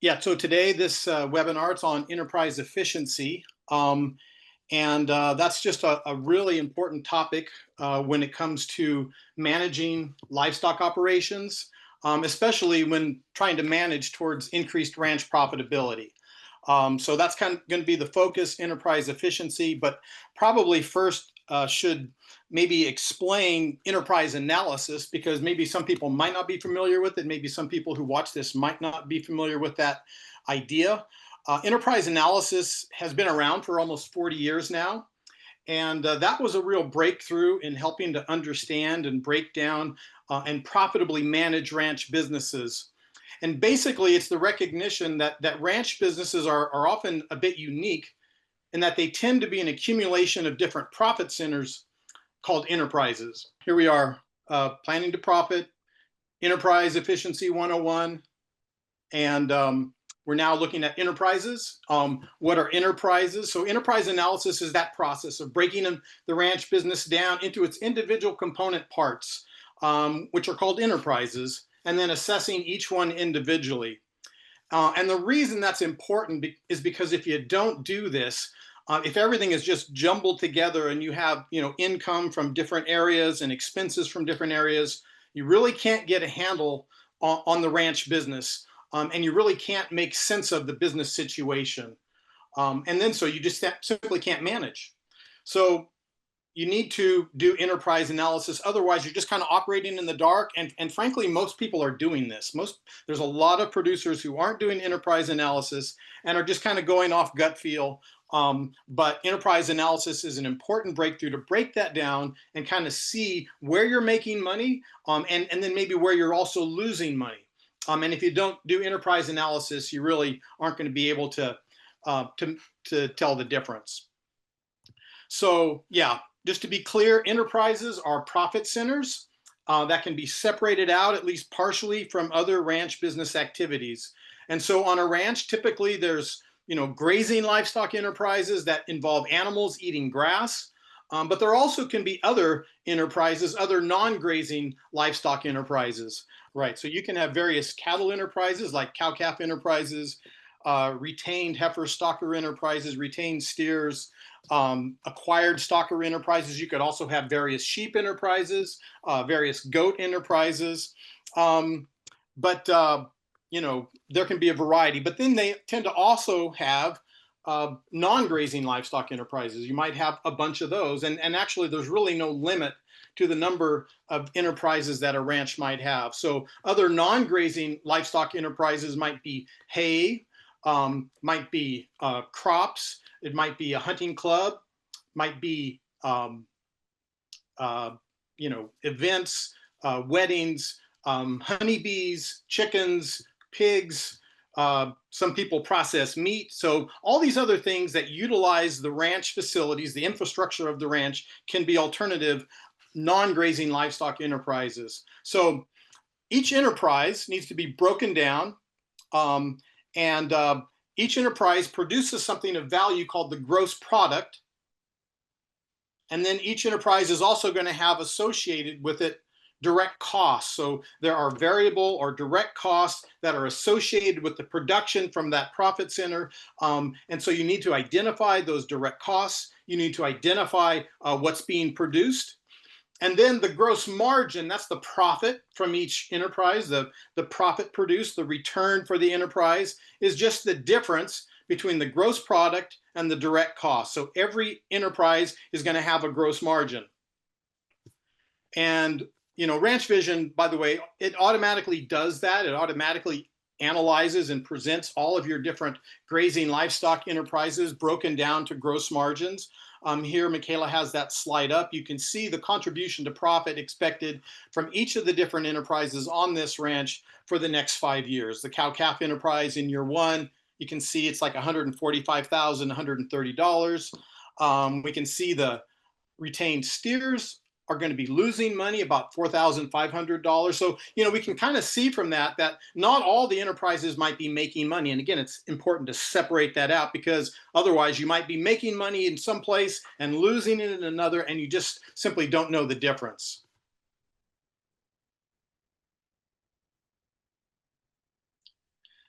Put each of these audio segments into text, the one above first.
Yeah, so today this webinar it's on enterprise efficiency, and that's just a really important topic when it comes to managing livestock operations, especially when trying to manage towards increased ranch profitability. So that's kind of going to be the focus, enterprise efficiency, but probably first should maybe explain enterprise analysis because maybe some people might not be familiar with it. Maybe some people who watch this might not be familiar with that idea. Enterprise analysis has been around for almost 40 years now. And that was a real breakthrough in helping to understand and break down and profitably manage ranch businesses. And basically, it's the recognition that ranch businesses are often a bit unique in that they tend to be an accumulation of different profit centers called enterprises. Here we are, planning to profit, enterprise efficiency 101, and we're now looking at enterprises. What are enterprises? So enterprise analysis is that process of breaking the ranch business down into its individual component parts, which are called enterprises, and then assessing each one individually. And the reason that's important is because if you don't do this, if everything is just jumbled together and you have income from different areas and expenses from different areas, you really can't get a handle on the ranch business, and you really can't make sense of the business situation. And then so you just simply can't manage. So you need to do enterprise analysis. Otherwise, you're just kind of operating in the dark. And frankly, most people are doing this. There's a lot of producers who aren't doing enterprise analysis and are just kind of going off gut feel. But enterprise analysis is an important breakthrough to break that down and kind of see where you're making money, and then maybe where you're also losing money. And if you don't do enterprise analysis, you really aren't going to be able to tell the difference. So yeah, just to be clear, enterprises are profit centers that can be separated out at least partially from other ranch business activities. And so on a ranch, typically there's grazing livestock enterprises that involve animals eating grass. But there also can be other enterprises, other non-grazing livestock enterprises, right? So you can have various cattle enterprises like cow-calf enterprises, retained heifer stocker enterprises, retained steers, acquired stocker enterprises. You could also have various sheep enterprises, various goat enterprises. But there can be a variety. But then they tend to also have non-grazing livestock enterprises. You might have a bunch of those. And actually, there's really no limit to the number of enterprises that a ranch might have. So other non-grazing livestock enterprises might be hay, might be crops, it might be a hunting club, might be events, weddings, honeybees, chickens, pigs. Some people process meat. So all these other things that utilize the ranch facilities, the infrastructure of the ranch, can be alternative non-grazing livestock enterprises. So each enterprise needs to be broken down, and each enterprise produces something of value called the gross product. And then each enterprise is also going to have associated with it direct costs. So there are variable or direct costs that are associated with the production from that profit center. And so you need to identify those direct costs. You need to identify what's being produced. And then the gross margin, that's the profit from each enterprise, the profit produced, the return for the enterprise, is just the difference between the gross product and the direct cost. So every enterprise is going to have a gross margin. And Ranch Vision, by the way, it automatically does that. It automatically analyzes and presents all of your different grazing livestock enterprises broken down to gross margins. Here, Michaela has that slide up. You can see the contribution to profit expected from each of the different enterprises on this ranch for the next 5 years. The cow-calf enterprise in year one, you can see it's like $145,000, $130. We can see the retained steers are going to be losing money, about $4,500. So, we can kind of see from that not all the enterprises might be making money. And again, it's important to separate that out because otherwise you might be making money in some place and losing it in another, and you just simply don't know the difference.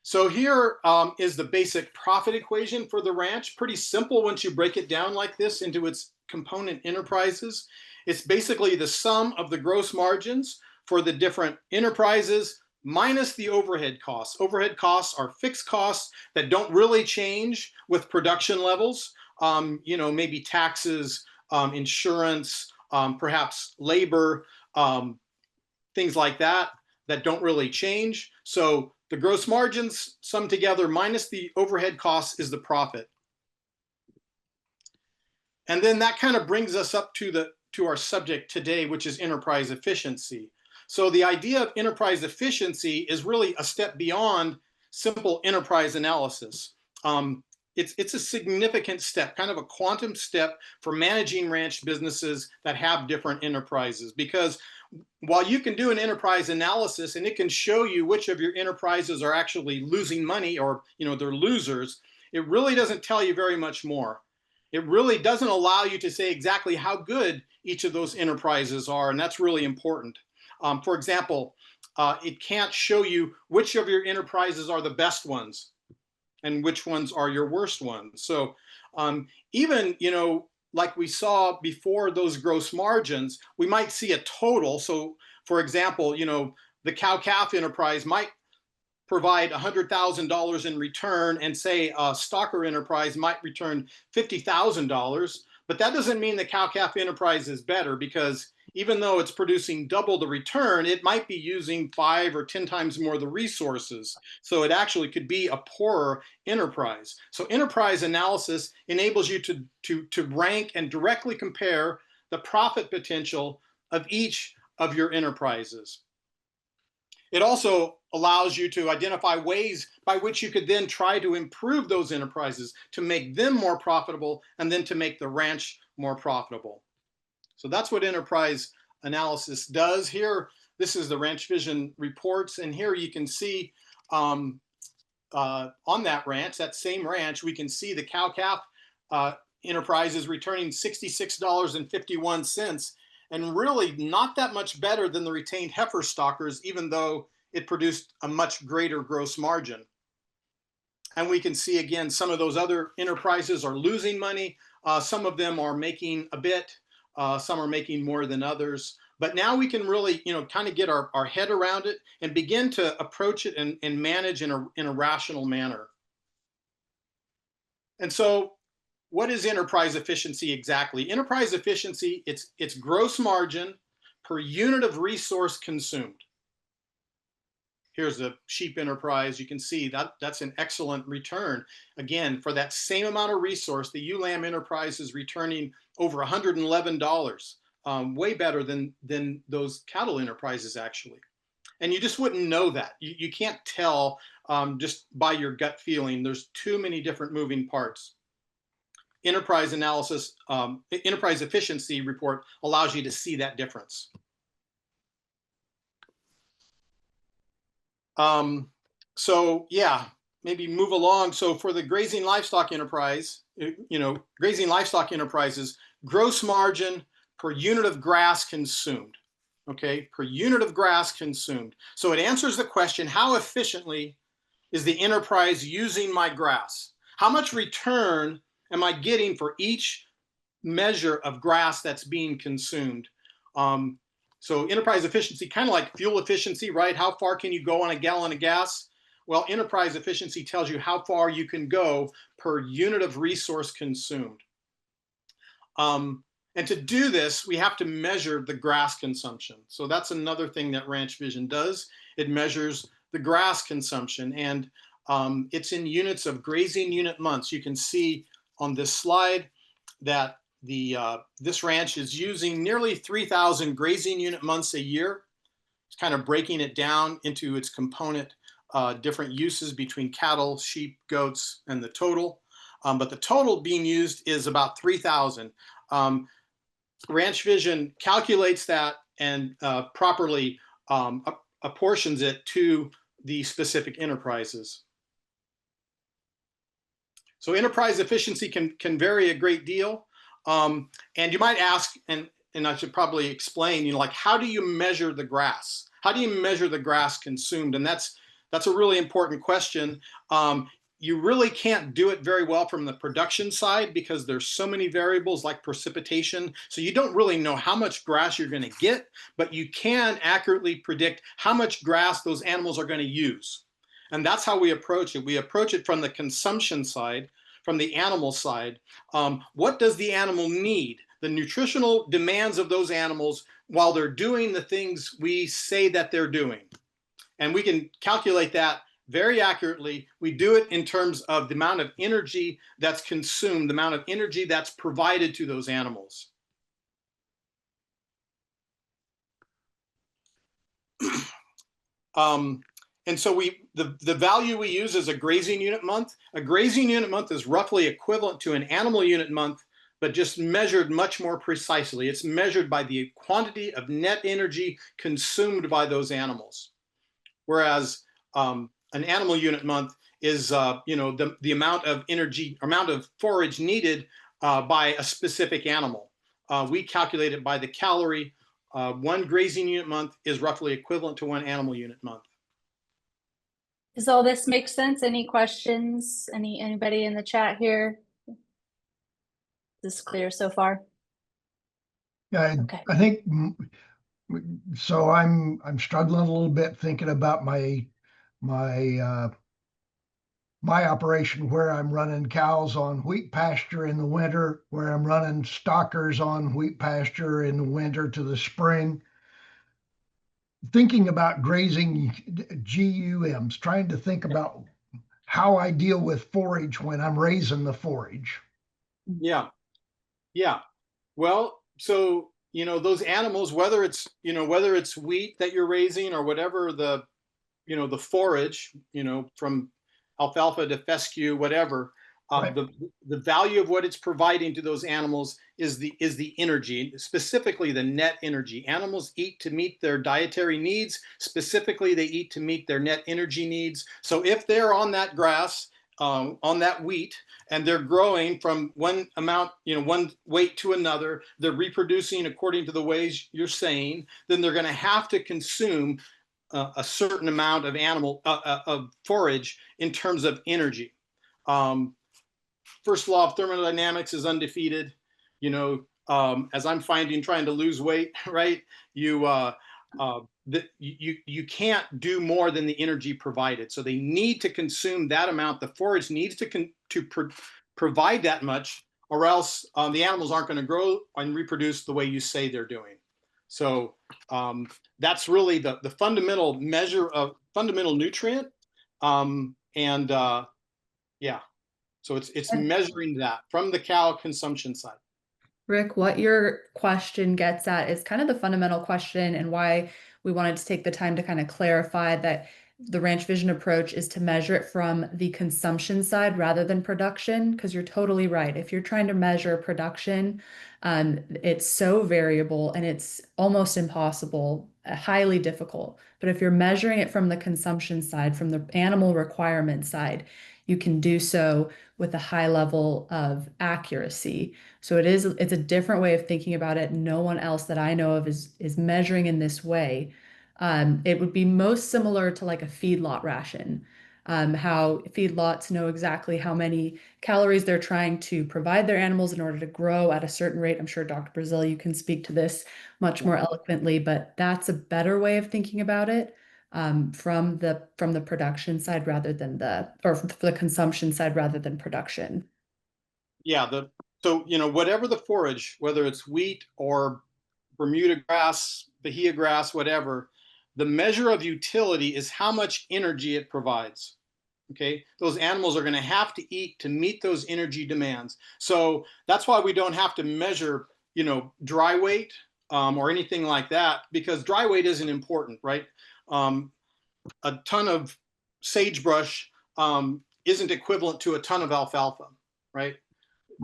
So here is the basic profit equation for the ranch. Pretty simple once you break it down like this into its component enterprises. It's basically the sum of the gross margins for the different enterprises minus the overhead costs. Overhead costs are fixed costs that don't really change with production levels. Maybe taxes, insurance, perhaps labor, um, things like that that don't really change. So the gross margins summed together minus the overhead costs is the profit. And then that kind of brings us up to our subject today, which is enterprise efficiency. So the idea of enterprise efficiency is really a step beyond simple enterprise analysis. It's a significant step, kind of a quantum step for managing ranch businesses that have different enterprises. Because while you can do an enterprise analysis and it can show you which of your enterprises are actually losing money or they're losers, it really doesn't tell you very much more. It really doesn't allow you to say exactly how good each of those enterprises are, and that's really important. For example, it can't show you which of your enterprises are the best ones and which ones are your worst ones. So even, like we saw before those gross margins, we might see a total. So for example, the cow-calf enterprise might provide $100,000 in return and say a stocker enterprise might return $50,000, but that doesn't mean the cow-calf enterprise is better, because even though it's producing double the return, it might be using 5 or 10 times more of the resources. So it actually could be a poorer enterprise. So enterprise analysis enables you to rank and directly compare the profit potential of each of your enterprises. It also allows you to identify ways by which you could then try to improve those enterprises to make them more profitable and then to make the ranch more profitable. So that's what enterprise analysis does. Here, this is the Ranch Vision reports, and here you can see on that ranch, that same ranch, we can see the cow-calf enterprise is returning $66.51, and really not that much better than the retained heifer stockers, even though it produced a much greater gross margin. And we can see again, some of those other enterprises are losing money. Some of them are making a bit. Some are making more than others. But now we can really, kind of get our head around it and begin to approach it and manage in a rational manner. And so what is enterprise efficiency exactly? Enterprise efficiency, it's gross margin per unit of resource consumed. Here's the sheep enterprise. You can see that's an excellent return. Again, for that same amount of resource, the ewe lamb enterprise is returning over $111, way better than those cattle enterprises actually. And you just wouldn't know that. You can't tell just by your gut feeling. There's too many different moving parts. Enterprise analysis, enterprise efficiency report allows you to see that difference. So yeah, maybe move along. So for the grazing livestock enterprise, grazing livestock enterprises, gross margin per unit of grass consumed. Okay, per unit of grass consumed. So it answers the question, how efficiently is the enterprise using my grass? How much return am I getting for each measure of grass that's being consumed? So enterprise efficiency, kind of like fuel efficiency, right? How far can you go on a gallon of gas? Well, enterprise efficiency tells you how far you can go per unit of resource consumed. And to do this, we have to measure the grass consumption. So that's another thing that Ranch Vision does. It measures the grass consumption, and it's in units of grazing unit months. You can see on this slide that this ranch is using nearly 3,000 grazing unit months a year. It's kind of breaking it down into its component different uses between cattle, sheep, goats, and the total. But the total being used is about 3,000. Ranch Vision calculates that and properly apportions it to the specific enterprises. So enterprise efficiency can vary a great deal. And you might ask, and I should probably explain, like, how do you measure the grass? How do you measure the grass consumed? And that's That's a really important question. You really can't do it very well from the production side because there's so many variables like precipitation. So you don't really know how much grass you're going to get, but you can accurately predict how much grass those animals are going to use. And that's how we approach it. We approach it from the consumption side, from the animal side. What does the animal need? The nutritional demands of those animals while they're doing the things we say that they're doing. And we can calculate that very accurately. We do it in terms of the amount of energy that's consumed, the amount of energy that's provided to those animals. And so the value we use is a grazing unit month. A grazing unit month is roughly equivalent to an animal unit month, but just measured much more precisely. It's measured by the quantity of net energy consumed by those animals. Whereas an animal unit month is the amount of energy, amount of forage needed by a specific animal. We calculate it by the calorie. One grazing unit month is roughly equivalent to one animal unit month. Does all this make sense? Any questions? Anybody in the chat here? Is this clear so far? Yeah, Okay. I think so. I'm struggling a little bit thinking about my operation where I'm running cows on wheat pasture in the winter, where I'm running stockers on wheat pasture in the winter to the spring. Thinking about grazing GUMs, trying to think about how I deal with forage when I'm raising the forage. Yeah. Well, so those animals, whether it's wheat that you're raising or whatever the forage, from alfalfa to fescue, whatever, Right. the value of what it's providing to those animals is the energy, specifically the net energy. Animals eat to meet their dietary needs. Specifically, they eat to meet their net energy needs. So if they're on that grass, on that wheat, and they're growing from one amount, one weight to another, they're reproducing according to the ways you're saying, then they're going to have to consume a certain amount of of forage in terms of energy. First law of thermodynamics is undefeated. As I'm finding trying to lose weight, right? You can't do more than the energy provided. So they need to consume that amount. The forage needs to provide that much, or else the animals aren't going to grow and reproduce the way you say they're doing. So that's really the fundamental measure of fundamental nutrient. Yeah. So it's measuring that from the cow consumption side. Rick, what your question gets at is kind of the fundamental question and why we wanted to take the time to kind of clarify that the Ranch Vision approach is to measure it from the consumption side rather than production, because you're totally right. If you're trying to measure production, it's so variable and it's almost impossible, highly difficult. But if you're measuring it from the consumption side, from the animal requirement side, you can do so with a high level of accuracy. So it's a different way of thinking about it. No one else that I know of is measuring in this way. It would be most similar to like a feedlot ration, how feedlots know exactly how many calories they're trying to provide their animals in order to grow at a certain rate. I'm sure Dr. Brazil, you can speak to this much more eloquently, but that's a better way of thinking about it. From the production side rather than the consumption side rather than production. Yeah, so whatever the forage, whether it's wheat or Bermuda grass, Bahia grass, whatever, the measure of utility is how much energy it provides. Okay, those animals are going to have to eat to meet those energy demands. So that's why we don't have to measure, dry weight or anything like that, because dry weight isn't important, right? A ton of sagebrush isn't equivalent to a ton of alfalfa, right?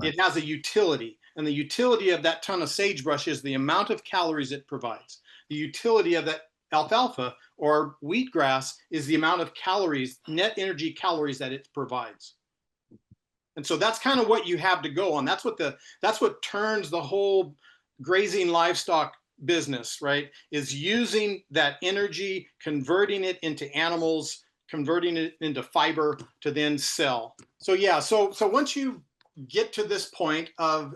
It has a utility, and the utility of that ton of sagebrush is the amount of calories it provides. The utility of that alfalfa or wheatgrass is the amount of calories, net energy calories that it provides. And so that's kind of what you have to go on. That's what turns the whole grazing livestock business, right? Is using that energy, converting it into animals converting it into fiber to then sell. So yeah, so once you get to this point of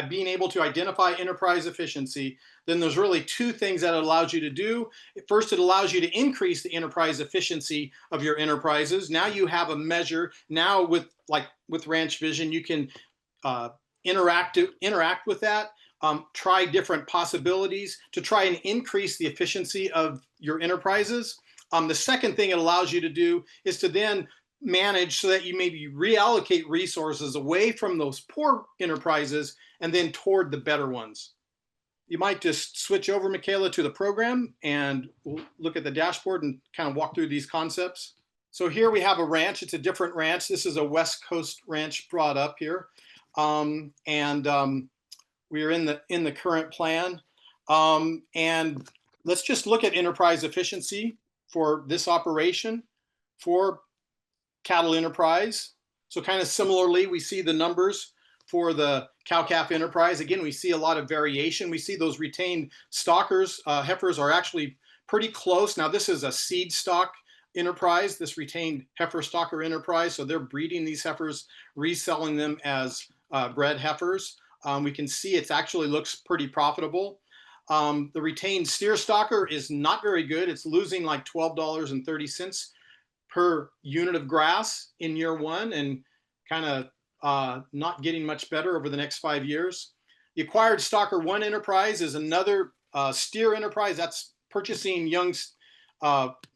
being able to identify enterprise efficiency, then there's really two things that it allows you to do. First, it allows you to increase the enterprise efficiency of your enterprises. Now you have a measure. Now with Ranch Vision, you can interact with that. Try different possibilities to try and increase the efficiency of your enterprises. The second thing it allows you to do is to then manage so that you maybe reallocate resources away from those poor enterprises and then toward the better ones. You might just switch over, Michaela, to the program and we'll look at the dashboard and kind of walk through these concepts. So here we have a ranch. It's a different ranch. This is a West Coast ranch brought up here. We are in the current plan. And let's just look at enterprise efficiency for this operation for cattle enterprise. So kind of similarly, we see the numbers for the cow-calf enterprise. Again, we see a lot of variation. We see those retained stockers, heifers are actually pretty close. Now this is a seed stock enterprise, this retained heifer stalker enterprise. So they're breeding these heifers, reselling them as bred heifers. We can see it actually looks pretty profitable. The retained steer stalker is not very good. It's losing like $12.30 per unit of grass in year one and kind of not getting much better over the next 5 years. The acquired stalker one enterprise is another steer enterprise that's purchasing young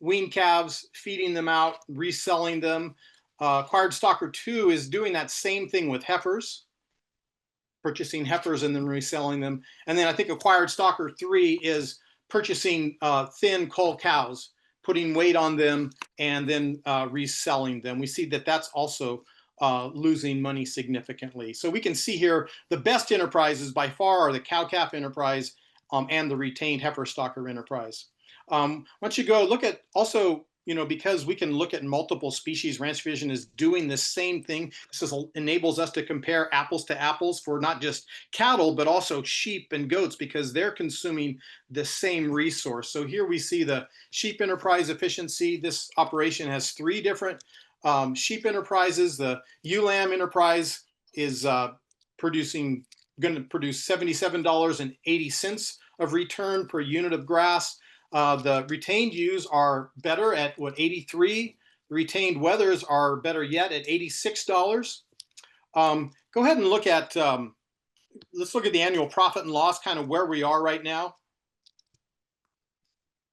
wean calves, feeding them out, reselling them. Acquired stalker two is doing that same thing with heifers, purchasing heifers and then reselling them. And then I think acquired stalker three is purchasing thin cull cows, putting weight on them and then reselling them. We see that that's also losing money significantly. So we can see here the best enterprises by far are the cow-calf enterprise and the retained heifer stalker enterprise. Once you go look at also, because we can look at multiple species, Ranch Vision is doing the same thing. This enables us to compare apples to apples for not just cattle, but also sheep and goats because they're consuming the same resource. So here we see the sheep enterprise efficiency. This operation has three different sheep enterprises. The ewe lamb enterprise is going to produce $77.80 of return per unit of grass. The retained ewes are better at 83. The retained wethers are better yet at $86. Go ahead and look at, let's look at the annual profit and loss, kind of where we are right now.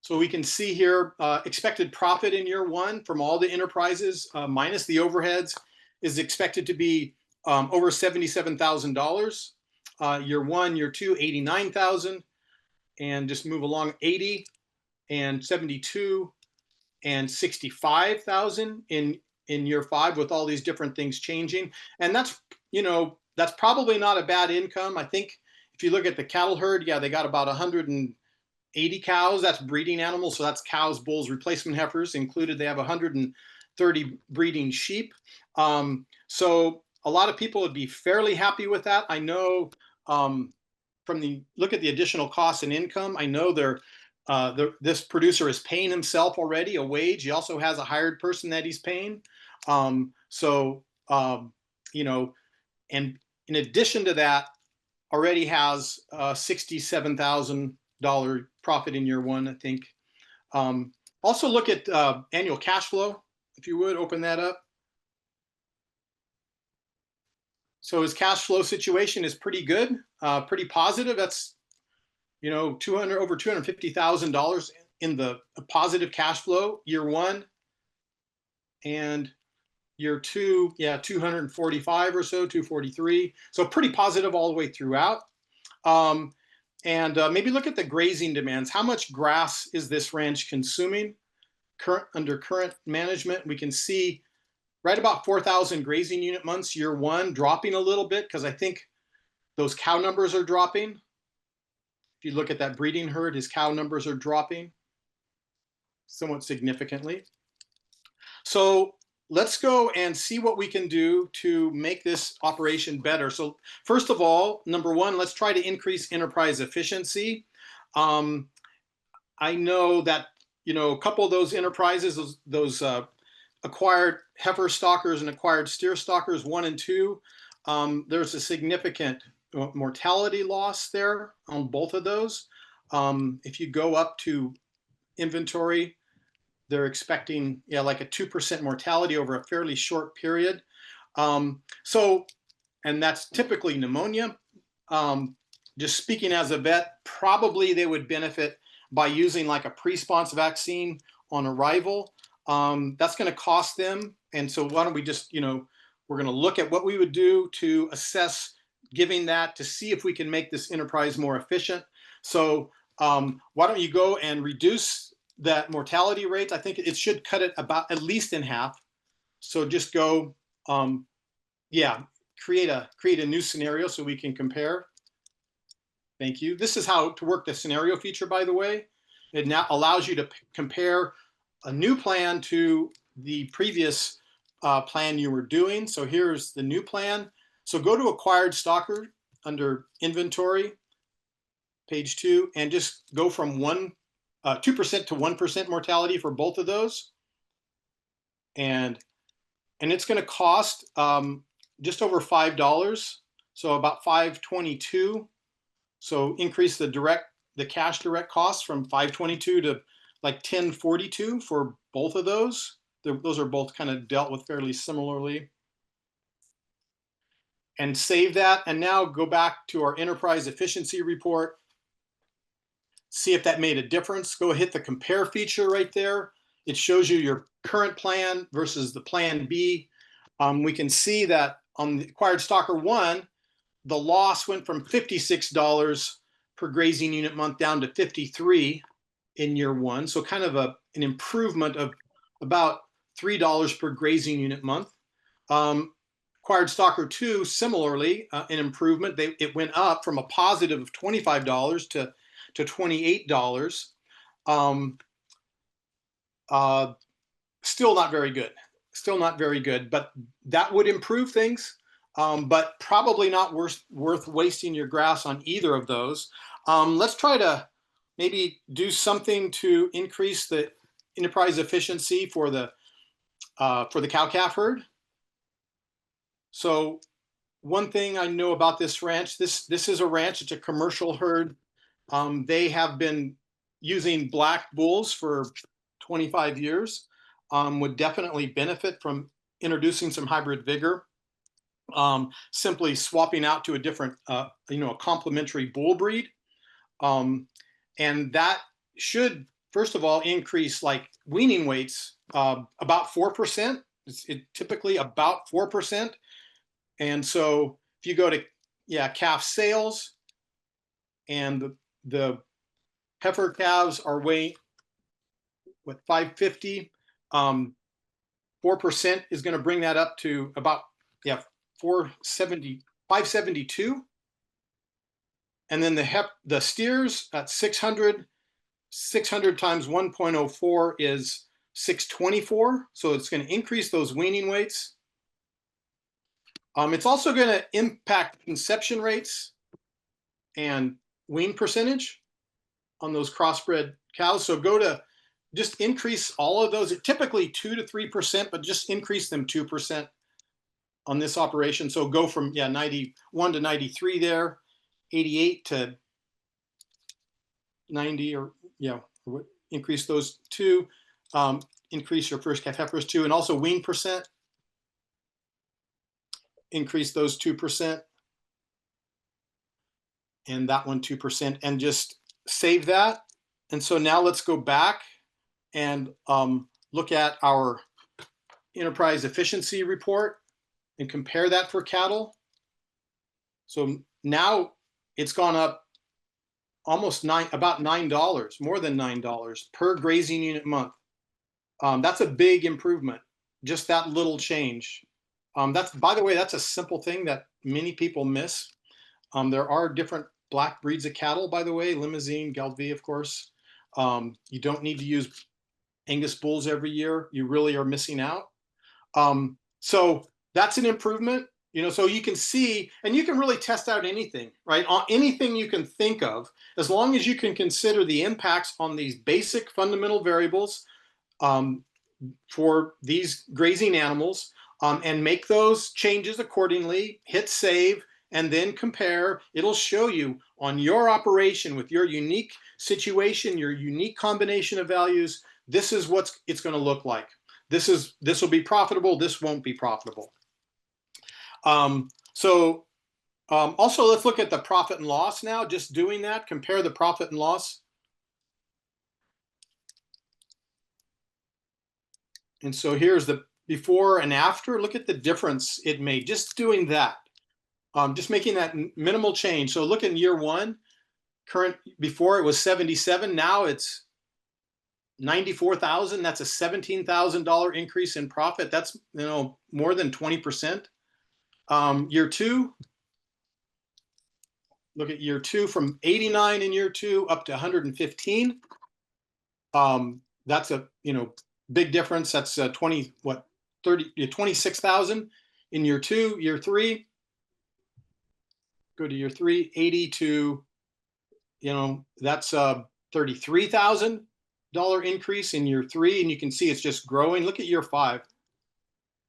So we can see here expected profit in year one from all the enterprises minus the overheads is expected to be over $77,000. Year one, year two, 89,000, and just move along 80 and 72 and 65,000 in year five with all these different things changing. And that's probably not a bad income. I think if you look at the cattle herd, yeah, they got about 180 cows. That's breeding animals. So that's cows, bulls, replacement heifers included. They have 130 breeding sheep. So a lot of people would be fairly happy with that. I know look at the additional costs and income, I know this producer is paying himself already a wage. He also has a hired person that he's paying. And in addition to that, already has $67,000 profit in year one, I think. Also look at annual cash flow, if you would open that up. So his cash flow situation is pretty good, pretty positive. That's over $250,000 in the positive cash flow year one, and year two, yeah, 245 or so, 243. So pretty positive all the way throughout. Maybe look at the grazing demands. How much grass is this ranch consuming under current management? We can see right about 4,000 grazing unit months year one, dropping a little bit because I think those cow numbers are dropping. If you look at that breeding herd, his cow numbers are dropping somewhat significantly. So let's go and see what we can do to make this operation better. So first of all, number one, let's try to increase enterprise efficiency. I know that you know, a couple of those enterprises, those acquired heifer stockers and acquired steer stockers 1 and 2, there's a significant mortality loss there on both of those. If you go up to inventory, they're expecting, yeah, like a 2% mortality over a fairly short period. So, and that's typically pneumonia. Just speaking as a vet, probably they would benefit by using like a pre-sponsor vaccine on arrival. That's going to cost them. And so why don't we just, you know, we're going to look at what we would do to assess giving that to see if we can make this enterprise more efficient. So why don't you go and reduce that mortality rate? I think it should cut it about at least in half. So just go, yeah, create a new scenario so we can compare. Thank you. This is how to work the scenario feature, by the way. It now allows you to compare a new plan to the previous plan you were doing. So here's the new plan. So go to acquired stocker under inventory, page 2, and just go from 2% to 1% mortality for both of those. And it's going to cost just over $5, so about $5.22. So increase the cash direct costs from $5.22 to like $10.42 for both of those. Those are both kind of dealt with fairly similarly. And save that, and now go back to our enterprise efficiency report. See if that made a difference. Go hit the compare feature right there. It shows you your current plan versus the plan B. We can see that on the acquired stocker 1, the loss went from $56 per grazing unit month down to $53 in year 1. So kind of an improvement of about $3 per grazing unit month. Acquired stocker 2, similarly, an improvement. It went up from a positive of $25 to $28. Still not very good. Still not very good, but that would improve things. But probably not worth wasting your grass on either of those. Let's try to maybe do something to increase the enterprise efficiency for the cow-calf herd. So one thing I know about this ranch, this is a ranch, it's a commercial herd. They have been using black bulls for 25 years, would definitely benefit from introducing some hybrid vigor. Simply swapping out to a different, a complementary bull breed. And that should, first of all, increase like weaning weights about 4%. It's typically about 4%. And so if you go to, calf sales, and the heifer calves are weighing, 550, 4% is going to bring that up to about, 572. And then the steers at 600 times 1.04 is 624. So it's going to increase those weaning weights. It's also going to impact conception rates and wean percentage on those crossbred cows. So go to just increase all of those, typically 2 to 3%, but just increase them 2% on this operation. So go from 91 to 93 there, 88 to 90, or increase those 2. Increase your first calf heifers 2, and also wean percent. Increase those 2%, and that one 2%, and just save that. And so now let's go back and look at our enterprise efficiency report and compare that for cattle. So now it's gone up almost about $9, more than $9 per grazing unit month. That's a big improvement, just that little change. That's, by the way, that's a simple thing that many people miss. There are different black breeds of cattle, by the way, Limousin, Geldvie, of course. You don't need to use Angus bulls every year. You really are missing out. So that's an improvement. So you can see, and you can really test out anything, right? On anything you can think of, as long as you can consider the impacts on these basic fundamental variables for these grazing animals, and make those changes accordingly, hit save, and then compare. It'll show you on your operation with your unique situation, your unique combination of values, this is what it's going to look like. This will be profitable, this won't be profitable. Also, let's look at the profit and loss now. Just doing that, compare the profit and loss. And so here's the before and after. Look at the difference it made just doing that. Just making that minimal change. So look in year one, before it was 77, now it's 94,000. That's a $17,000 increase in profit. That's more than 20%. Year two, look at year two, from 89 in year two up to 115. That's a big difference. That's 26,000 in year two. Year three, go to year three, 80 to that's a $33,000 increase in year three, and you can see it's just growing. Look at year five.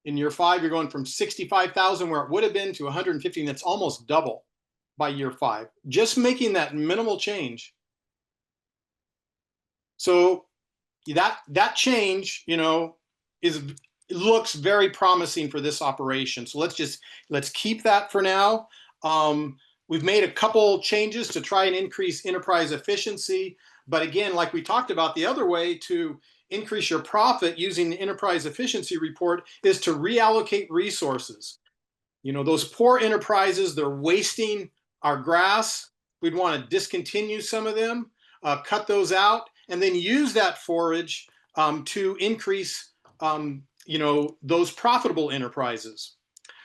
In year five, you're going from 65,000 where it would have been to 115. That's almost double by year five, just making that minimal change. So that change, looks very promising for this operation. So let's keep that for now. We've made a couple changes to try and increase enterprise efficiency. But again, like we talked about, the other way to increase your profit using the enterprise efficiency report is to reallocate resources. Those poor enterprises, they're wasting our grass. We'd want to discontinue some of them, cut those out, and then use that forage to increase those profitable enterprises.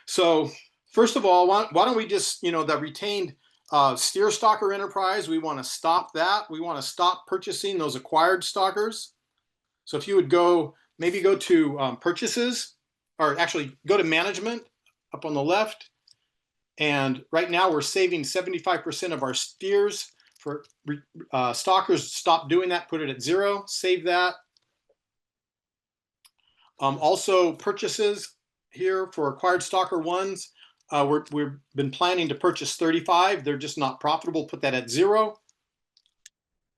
So first of all, why don't we just, the retained steer stalker enterprise, we want to stop that. We want to stop purchasing those acquired stalkers. So if you would maybe go to purchases, or actually go to management up on the left. And right now we're saving 75% of our steers for stalkers. Stop doing that, put it at 0, save that. Also purchases here for acquired stalker ones. We've been planning to purchase 35. They're just not profitable. Put that at 0.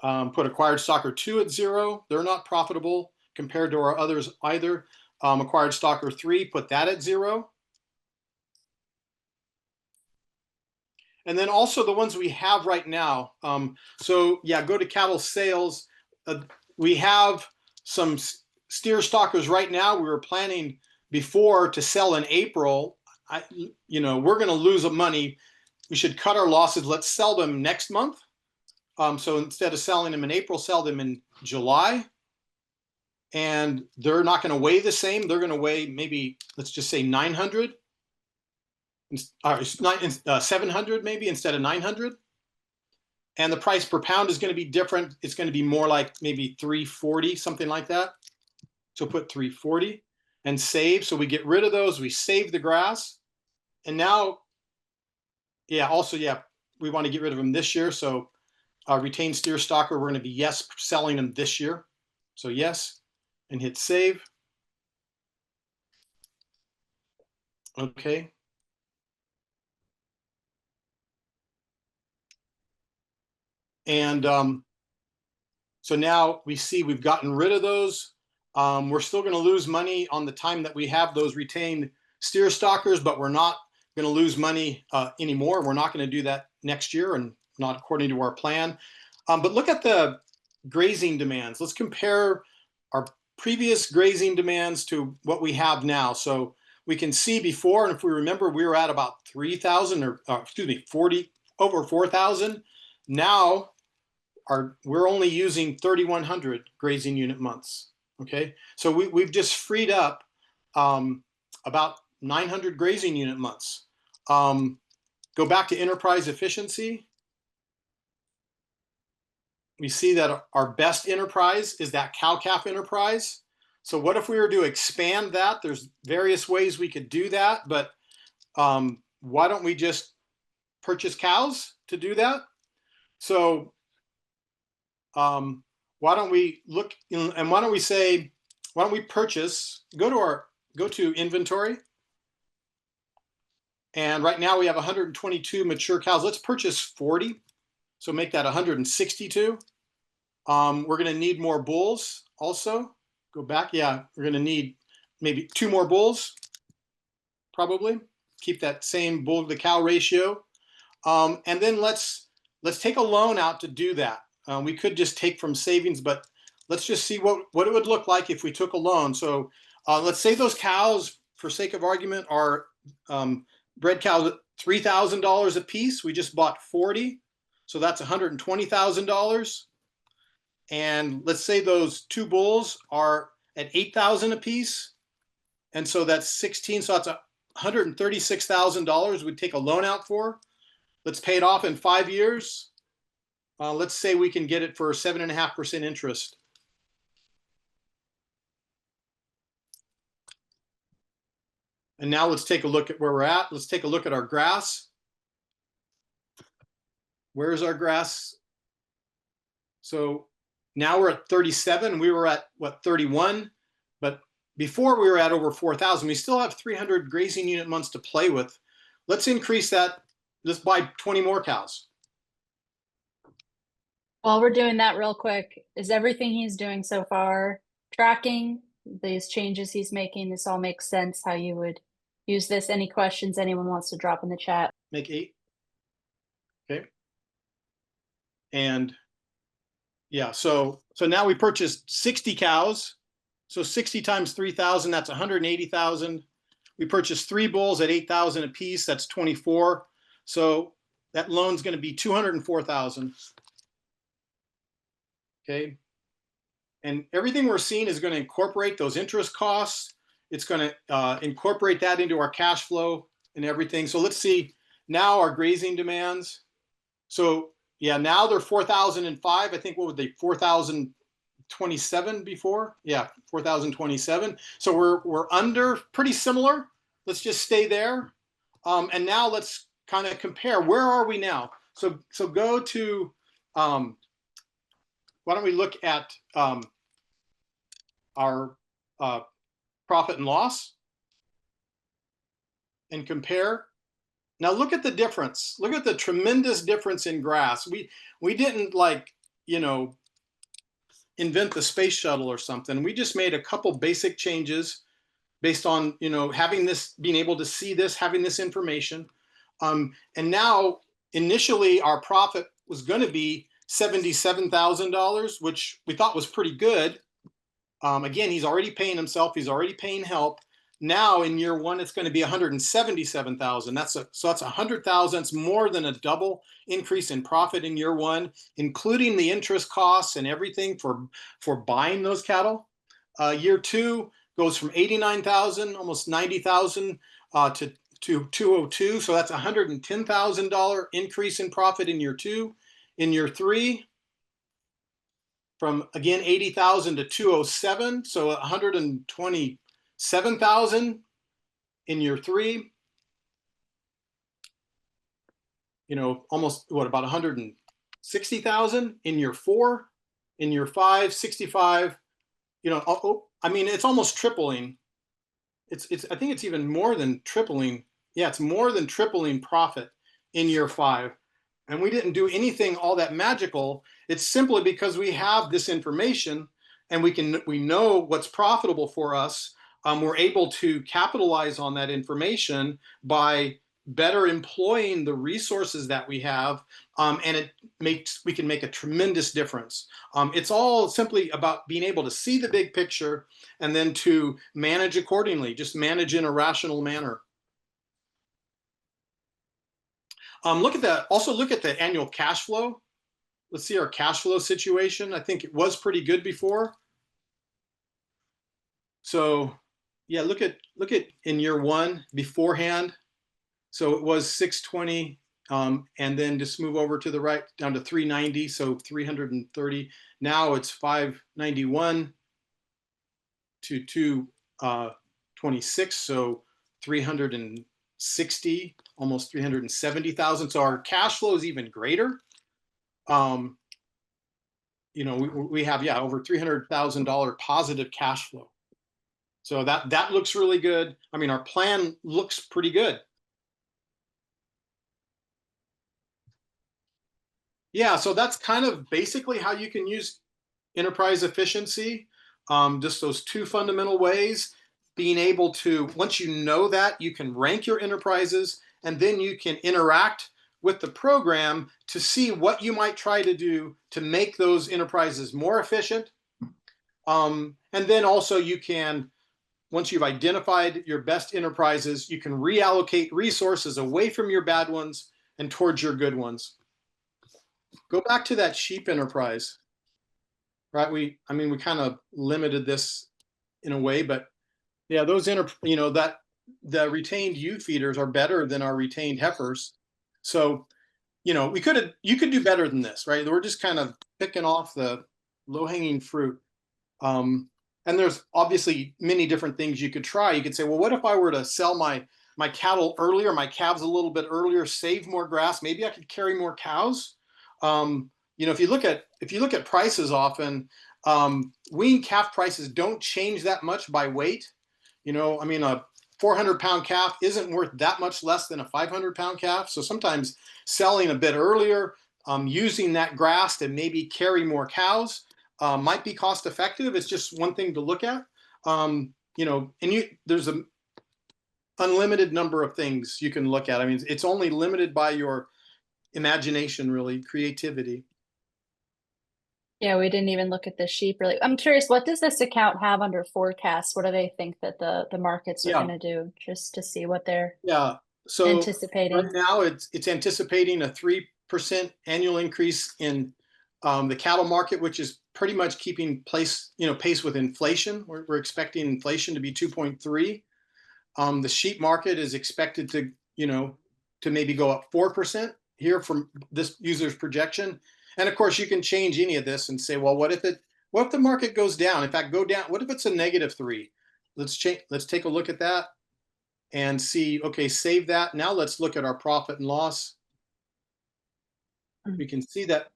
Put acquired stalker 2 at 0. They're not profitable compared to our others either. Acquired stalker 3, put that at 0. And then also the ones we have right now. So yeah, go to cattle sales. We have some steer stalkers right now. We were planning before to sell in April. We're going to lose money. We should cut our losses. Let's sell them next month. So instead of selling them in April, sell them in July. And they're not going to weigh the same. They're going to weigh maybe, let's just say 900. 700 maybe instead of 900. And the price per pound is going to be different. It's going to be more like maybe 340, something like that. So put 340 and save. So we get rid of those. We save the grass. And now, we want to get rid of them this year. So retained steer stalker, we're going to be selling them this year. So yes, and hit save. Okay. And so now we see we've gotten rid of those. We're still going to lose money on the time that we have those retained steer stalkers, but we're not going to lose money anymore. We're not going to do that next year, and not according to our plan. But look at the grazing demands. Let's compare our previous grazing demands to what we have now. So we can see before, and if we remember, we were at about 3,000 or over 4,000. Now we're only using 3,100 grazing unit months. Okay, so we've just freed up about 900 grazing unit months. Go back to enterprise efficiency. We see that our best enterprise is that cow-calf enterprise. So what if we were to expand that? There's various ways we could do that, but why don't we just purchase cows to do that? So why don't we look and why don't we say, why don't we purchase, go to inventory. And right now we have 122 mature cows. Let's purchase 40. So make that 162. We're going to need more bulls also. Go back. Yeah, we're going to need maybe 2 more bulls, probably. Keep that same bull to cow ratio. And then let's take a loan out to do that. We could just take from savings, but let's just see what it would look like if we took a loan. So let's say those cows, for sake of argument, are bred cows, $3,000 a piece. We just bought 40. So that's $120,000. And let's say those 2 bulls are at $8,000 a piece. And so that's 16. So that's $136,000 we'd take a loan out for. Let's pay it off in 5 years. Let's say we can get it for 7.5% interest. And now let's take a look at where we're at. Let's take a look at our grass. Where's our grass? So now we're at 37. We were at what, 31? But before we were at over 4,000. We still have 300 grazing unit months to play with. Let's increase that. Let's buy 20 more cows. While we're doing that real quick, is everything he's doing so far tracking these changes he's making? This all makes sense how you would use this. Any questions anyone wants to drop in the chat? Make 8. Okay. And yeah, so now we purchased 60 cows. So 60 times 3,000, that's 180,000. We purchased 3 bulls at 8,000 a piece. That's 24. So that loan's going to be 204,000. Okay. And everything we're seeing is going to incorporate those interest costs. It's going to incorporate that into our cash flow and everything. So let's see now our grazing demands. So yeah, now they're 4,005. I think, what would they, 4,027 before? Yeah, 4,027. So we're under, pretty similar. Let's just stay there. And now let's kind of compare. Where are we now? So go to, why don't we look at our profit and loss and compare. Now look at the difference. Look at the tremendous difference in grass. We didn't, like, you know, invent the space shuttle or something. We just made a couple basic changes based on, you know, having this, being able to see this, having this information. And now initially our profit was going to be $77,000, which we thought was pretty good. Again, he's already paying himself. He's already paying help. Now in year 1, it's going to be 177,000. So that's 100,000. It's more than a double increase in profit in year 1, including the interest costs and everything for buying those cattle. Year 2 goes from 89,000, almost 90,000 to 202. So that's $110,000 increase in profit in year 2. In year 3, from again 80,000 to 207, so 127,000 in year 3. You know, almost what, about 160,000 in year 4. In year 5, 65. You know, I mean, it's almost tripling. I think it's even more than tripling. Yeah, it's more than tripling profit in year 5. And we didn't do anything all that magical. It's simply because we have this information and we know what's profitable for us. We're able to capitalize on that information by better employing the resources that we have, and we can make a tremendous difference. It's all simply about being able to see the big picture and then to manage accordingly, just manage in a rational manner. Look at that. Also look at the annual cash flow. Let's see our cash flow situation. I think it was pretty good before. So yeah, look at in year 1 beforehand. So it was 620, and then just move over to the right down to 390, so 330. Now it's 591 to 226, so 360. 360, almost 370,000. So our cash flow is even greater. You know, we have, yeah, over $300,000 positive cash flow. So that looks really good. I mean, our plan looks pretty good. Yeah, so that's kind of basically how you can use enterprise efficiency. Just those two fundamental ways. Being able to, once you know that, you can rank your enterprises, and then you can interact with the program to see what you might try to do to make those enterprises more efficient. And then also you can, once you've identified your best enterprises, you can reallocate resources away from your bad ones and towards your good ones. Go back to that sheep enterprise, right? I mean, we kind of limited this in a way, but yeah, those you know, that the retained ewe feeders are better than our retained heifers. So, you know, you could do better than this, right? We're just kind of picking off the low-hanging fruit. And there's obviously many different things you could try. You could say, well, what if I were to sell my cattle earlier, my calves a little bit earlier, save more grass? Maybe I could carry more cows. You know, if you look at prices often, wean calf prices don't change that much by weight. You know, I mean, a 400-pound calf isn't worth that much less than a 500-pound calf. So sometimes selling a bit earlier, using that grass to maybe carry more cows might be cost effective. It's just one thing to look at. You know, and there's an unlimited number of things you can look at. I mean, it's only limited by your imagination, really, creativity. Yeah, we didn't even look at the sheep really. I'm curious, what does this account have under forecast? What do they think that the markets are going to do, just to see what they're so anticipating? Right now, it's anticipating a 3% annual increase in the cattle market, which is pretty much keeping pace with inflation. We're expecting inflation to be 2.3. The sheep market is expected to, to maybe go up 4% here from this user's projection. And of course, you can change any of this and say, well, what if the market goes down? In fact, go down. What if it's a -3? Let's take a look at that and see, okay, save that. Now let's look at our profit and loss. We can see that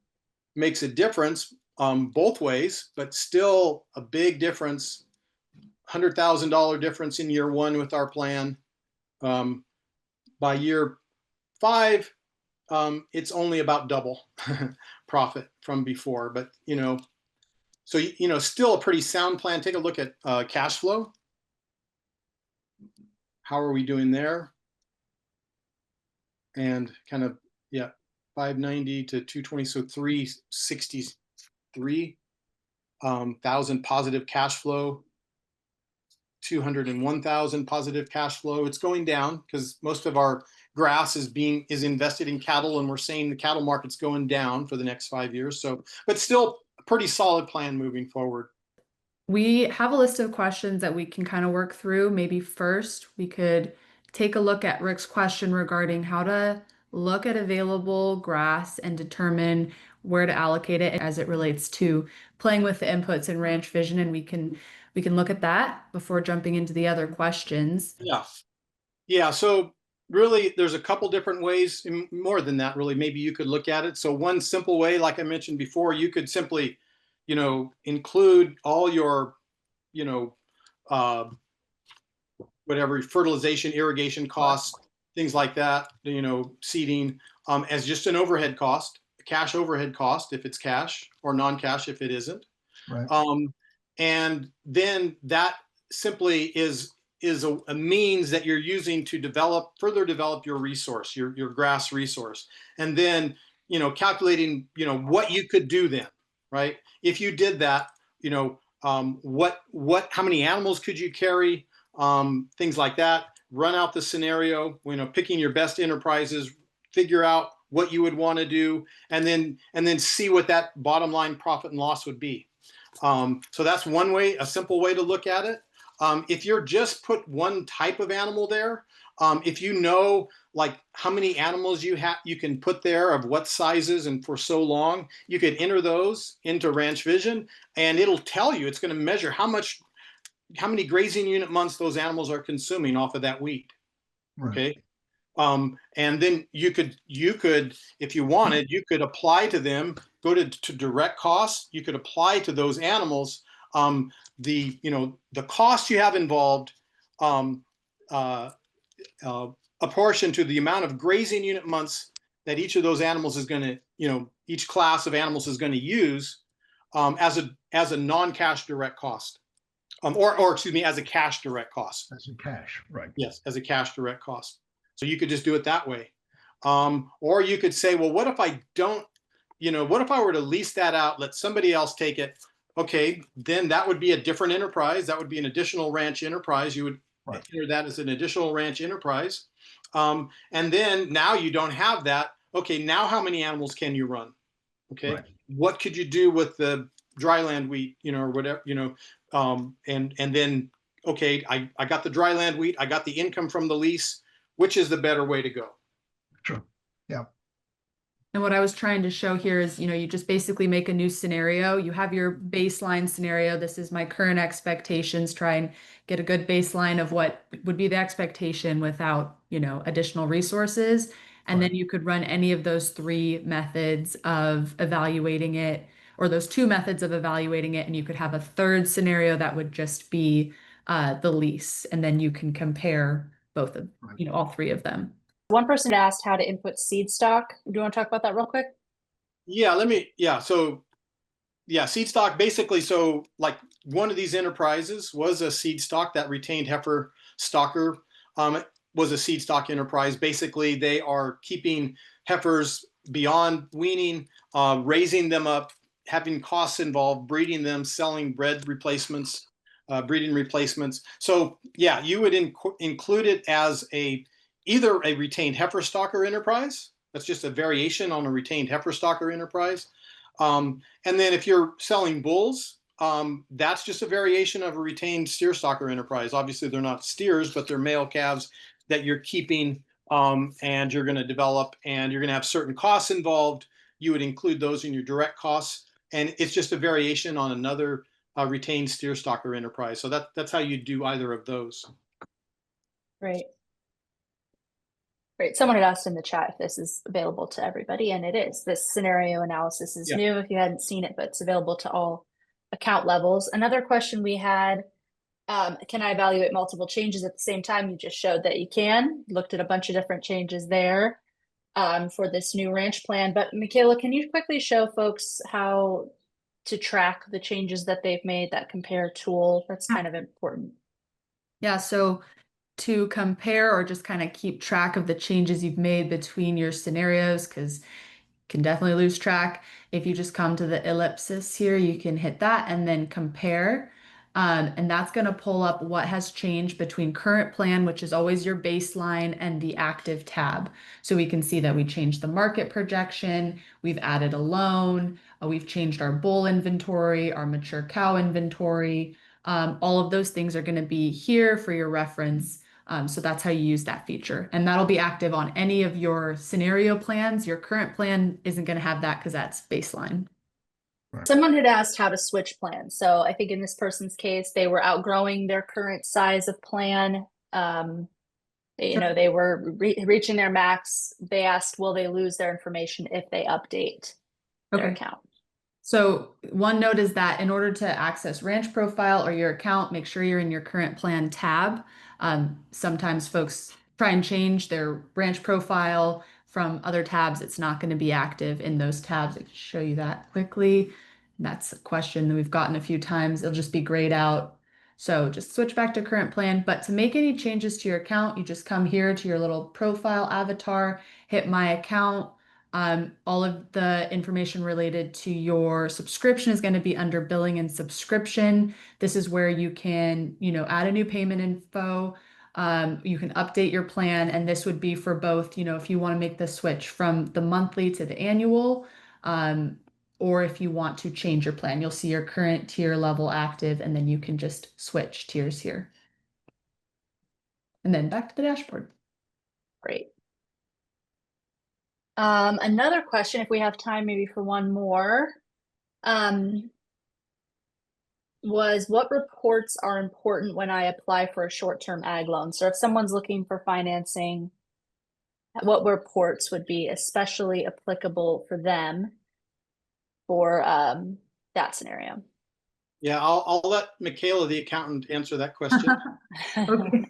makes a difference both ways, but still a big difference, $100,000 difference in year one with our plan. By year 5, it's only about double profit from before, but so still a pretty sound plan. Take a look at cash flow. How are we doing there? And kind of, yeah, 590 to 220, so 363,000 positive cash flow, 201,000 positive cash flow. It's going down because most of our grass is invested in cattle, and we're saying the cattle market's going down for the next 5 years. So, but still a pretty solid plan moving forward. We have a list of questions that we can kind of work through. Maybe first we could take a look at Rick's question regarding how to look at available grass and determine where to allocate it as it relates to playing with the inputs in Ranch Vision, and we can look at that before jumping into the other questions. Yeah. So really, there's a couple different ways, more than that, really. Maybe you could look at it. So one simple way, like I mentioned before, you could simply, include all your, whatever fertilization, irrigation costs, things like that, seeding, as just an overhead cost, cash overhead cost if it's cash, or non-cash if it isn't. Right. And then that simply is a means that you're using to further develop your resource, your grass resource. And then, calculating, what you could do then, right? If you did that, how many animals could you carry? Things like that. Run out the scenario, picking your best enterprises, figure out what you would want to do, and then see what that bottom line profit and loss would be. So that's one way, a simple way to look at it. If you're just put one type of animal there, if you know like how many animals you can put there, of what sizes and for so long, you could enter those into Ranch Vision, and it'll tell you, it's going to measure how many grazing unit months those animals are consuming off of that wheat. Right. Okay. And then you could, if you wanted, you could apply to them, go to direct costs. You could apply to those animals the cost you have involved, apportioned to the amount of grazing unit months that each of those animals is going to, each class of animals is going to use as a non-cash direct cost, or excuse me, as a cash direct cost. That's a cash, right? Yes, as a cash direct cost. So you could just do it that way. Or you could say, well, what if I don't, what if I were to lease that out, let somebody else take it? Okay, then that would be a different enterprise. That would be an additional ranch enterprise. You would enter that as an additional ranch enterprise. And then now you don't have that. Okay, now how many animals can you run? Okay, what could you do with the dryland wheat, or whatever, and then, okay, I got the dryland wheat, I got the income from the lease. Which is the better way to go? Sure. Yeah. And what I was trying to show here is, you just basically make a new scenario. You have your baseline scenario. This is my current expectations. Try and get a good baseline of what would be the expectation without, additional resources. And then you could run any of those three methods of evaluating it, or those two methods of evaluating it. And you could have a third scenario that would just be the lease. And then you can compare both of, all three of them. One person asked how to input seed stock. Do you want to talk about that real quick? Yeah, so seed stock, basically, so like one of these enterprises was a seed stock. That retained heifer stocker was a seed stock enterprise. Basically, they are keeping heifers beyond weaning, raising them up, having costs involved, breeding them, selling breed replacements, breeding replacements. So yeah, you would include it as either a retained heifer stocker enterprise. That's just a variation on a retained heifer stocker enterprise. And then if you're selling bulls, that's just a variation of a retained steer stocker enterprise. Obviously, they're not steers, but they're male calves that you're keeping, and you're going to develop, and you're going to have certain costs involved. You would include those in your direct costs, and it's just a variation on another retained steer stocker enterprise. So that's how you do either of those. Great. Great. Someone had asked in the chat if this is available to everybody, and it is. This scenario analysis is new if you hadn't seen it, but it's available to all account levels. Another question we had, can I evaluate multiple changes at the same time? You just showed that you can. Looked at a bunch of different changes there for this new ranch plan. But Michaela, can you quickly show folks how to track the changes that they've made, that compare tool? That's kind of important. Yeah, so to compare or just kind of keep track of the changes you've made between your scenarios, because you can definitely lose track. If you just come to the ellipsis here, you can hit that and then compare. And that's going to pull up what has changed between current plan, which is always your baseline, and the active tab. So we can see that we changed the market projection, we've added a loan, we've changed our bull inventory, our mature cow inventory. All of those things are going to be here for your reference. So that's how you use that feature. And that'll be active on any of your scenario plans. Your current plan isn't going to have that because that's baseline. Someone had asked how to switch plans. So I think in this person's case, they were outgrowing their current size of plan. They were reaching their max. They asked, will they lose their information if they update their account? So one note is that in order to access ranch profile or your account, make sure you're in your current plan tab. Sometimes folks try and change their ranch profile from other tabs. It's not going to be active in those tabs. I can show you that quickly. That's a question that we've gotten a few times. It'll just be grayed out. So just switch back to current plan. But to make any changes to your account, you just come here to your little profile avatar, hit my account. All of the information related to your subscription is going to be under billing and subscription. This is where you can, add a new payment info. You can update your plan, and this would be for both, if you want to make the switch from the monthly to the annual, or if you want to change your plan. You'll see your current tier level active, and then you can just switch tiers here. And then back to the dashboard. Great. Another question, if we have time maybe for one more, was what reports are important when I apply for a short-term ag loan? So if someone's looking for financing, what reports would be especially applicable for them for that scenario? Yeah, I'll let Michaela, the accountant, answer that question. Okay.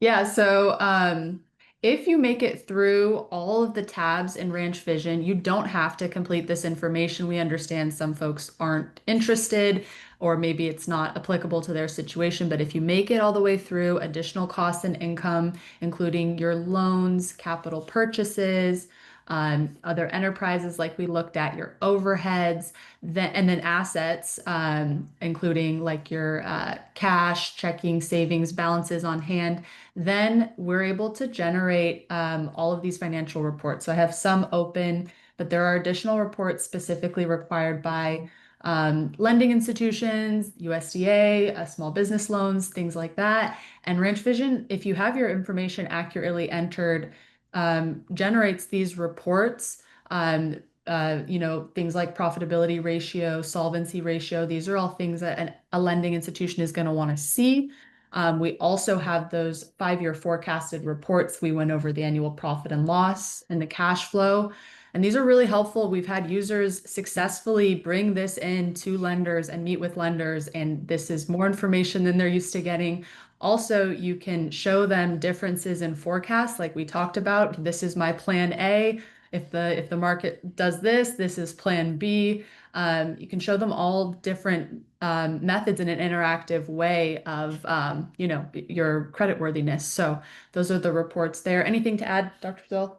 Yeah, so if you make it through all of the tabs in Ranch Vision, you don't have to complete this information. We understand some folks aren't interested, or maybe it's not applicable to their situation. But if you make it all the way through, additional costs and income, including your loans, capital purchases, other enterprises like we looked at, your overheads, and then assets, including like your cash, checking, savings, balances on hand, then we're able to generate all of these financial reports. So I have some open, but there are additional reports specifically required by lending institutions, USDA, small business loans, things like that. And Ranch Vision, if you have your information accurately entered, generates these reports. Things like profitability ratio, solvency ratio. These are all things that a lending institution is going to want to see. We also have those 5-year forecasted reports. We went over the annual profit and loss and the cash flow. And these are really helpful. We've had users successfully bring this in to lenders and meet with lenders, and this is more information than they're used to getting. Also, you can show them differences in forecasts, like we talked about. This is my plan A. If the market does this, this is plan B. You can show them all different methods in an interactive way of your creditworthiness. So those are the reports there. Anything to add, Dr. Zill?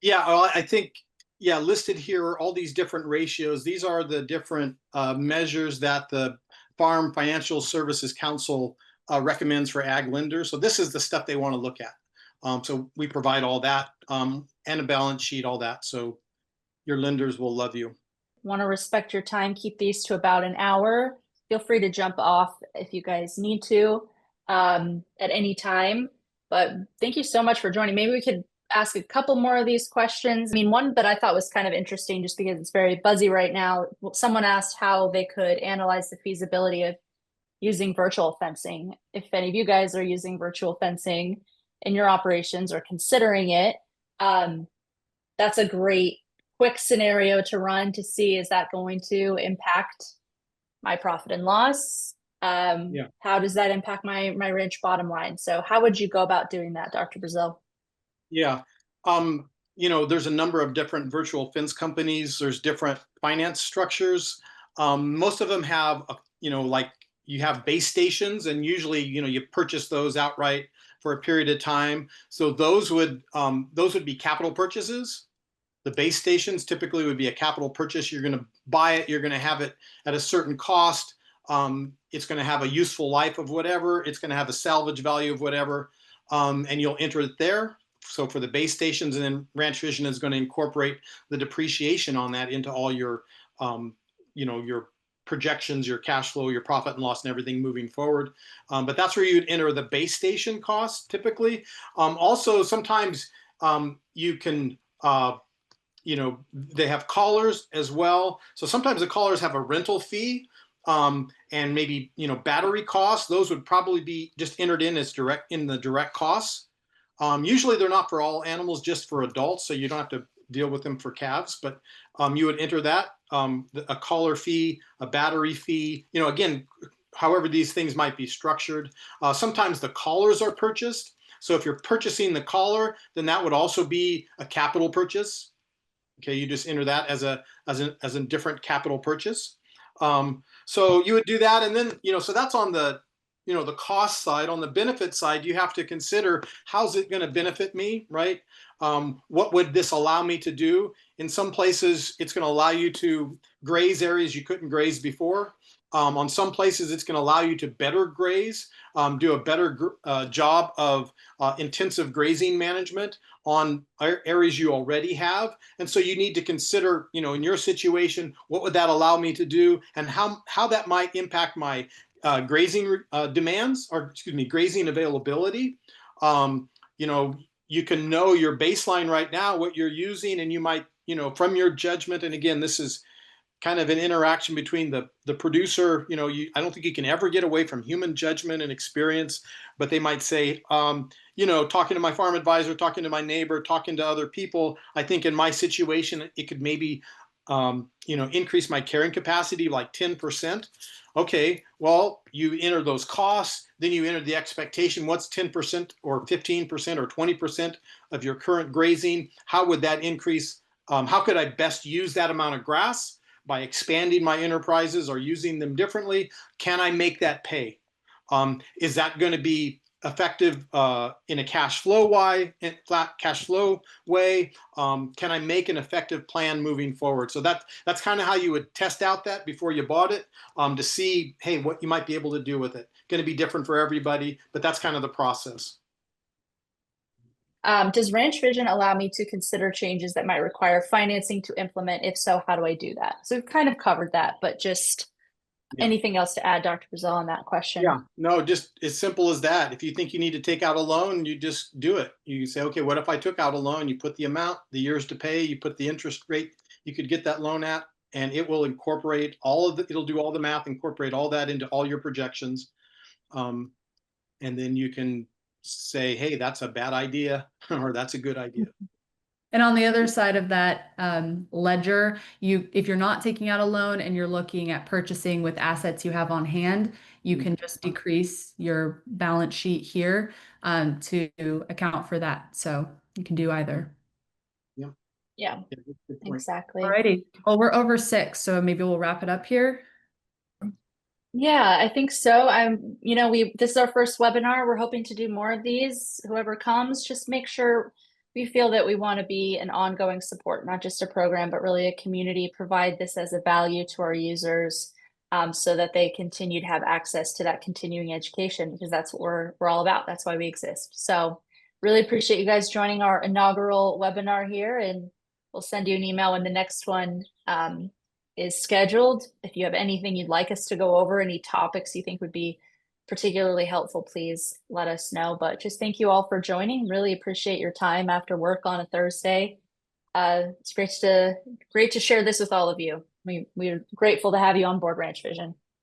Yeah, well, I think, yeah, listed here are all these different ratios. These are the different measures that the Farm Financial Services Council recommends for ag lenders. So this is the stuff they want to look at. So we provide all that and a balance sheet, all that. So your lenders will love you. Want to respect your time, keep these to about an hour. Feel free to jump off if you guys need to at any time. But thank you so much for joining. Maybe we could ask a couple more of these questions. I mean, one that I thought was kind of interesting just because it's very buzzy right now. Someone asked how they could analyze the feasibility of using virtual fencing. If any of you guys are using virtual fencing in your operations or considering it, that's a great quick scenario to run to see, is that going to impact my profit and loss? How does that impact my ranch bottom line? So how would you go about doing that, Dr. Brazil? Yeah. There's a number of different virtual fence companies. There's different finance structures. Most of them have, like you have base stations, and usually, you purchase those outright for a period of time. So those would be capital purchases. The base stations typically would be a capital purchase. You're going to buy it. You're going to have it at a certain cost. It's going to have a useful life of whatever. It's going to have a salvage value of whatever, and you'll enter it there. So for the base stations, and then Ranch Vision is going to incorporate the depreciation on that into all your, your projections, your cash flow, your profit and loss, and everything moving forward. But that's where you'd enter the base station cost typically. Also, sometimes you can, they have collars as well. So sometimes the collars have a rental fee, and maybe, battery costs. Those would probably be just entered in as the direct costs. Usually they're not for all animals, just for adults, so you don't have to deal with them for calves, but you would enter that, a collar fee, a battery fee, again, however these things might be structured. Sometimes the collars are purchased. So if you're purchasing the collar, then that would also be a capital purchase. Okay, you just enter that as a different capital purchase. So you would do that, and then, so that's on the the cost side. On the benefit side, you have to consider, how's it going to benefit me, right? What would this allow me to do? In some places, it's going to allow you to graze areas you couldn't graze before. On some places, it's going to allow you to better graze, do a better job of intensive grazing management on areas you already have. And so you need to consider, in your situation, what would that allow me to do, and how that might impact my grazing demands, or grazing availability. You can know your baseline right now, what you're using, and you might, from your judgment, and again, this is kind of an interaction between the producer. You know, I don't think you can ever get away from human judgment and experience, but they might say, you know, talking to my farm advisor, talking to my neighbor, talking to other people, I think in my situation, it could maybe, you know, increase my carrying capacity like 10%. Okay, well, you enter those costs, then you enter the expectation. What's 10% or 15% or 20% of your current grazing? How would that increase? How could I best use that amount of grass by expanding my enterprises or using them differently? Can I make that pay? Is that going to be effective in a cash flow flat cash flow way? Can I make an effective plan moving forward? So that's kind of how you would test out that before you bought it, to see, hey, what you might be able to do with it. Going to be different for everybody, but that's kind of the process. Does Ranch Vision allow me to consider changes that might require financing to implement? If so, how do I do that? So we've kind of covered that, but just anything else to add, Dr. Brazil, on that question? Yeah, no, just as simple as that. If you think you need to take out a loan, you just do it. You say, okay, what if I took out a loan? You put the amount, the years to pay, you put the interest rate you could get that loan at, and it will incorporate it'll do all the math, incorporate all that into all your projections. And then you can say, hey, that's a bad idea, or that's a good idea. And on the other side of that ledger, if you're not taking out a loan and you're looking at purchasing with assets you have on hand, you can just decrease your balance sheet here to account for that. So you can do either. Yeah, exactly. Alrighty. Well, we're over 6, so maybe we'll wrap it up here. Yeah, I think so. This is our first webinar. We're hoping to do more of these. Whoever comes, just make sure we feel that we want to be an ongoing support, not just a program, but really a community, provide this as a value to our users, so that they continue to have access to that continuing education, because that's what we're all about. That's why we exist. So really appreciate you guys joining our inaugural webinar here, and we'll send you an email when the next one is scheduled. If you have anything you'd like us to go over, any topics you think would be particularly helpful, please let us know. But just thank you all for joining. Really appreciate your time after work on a Thursday. It's great to share this with all of you. We're grateful to have you on board Ranch Vision.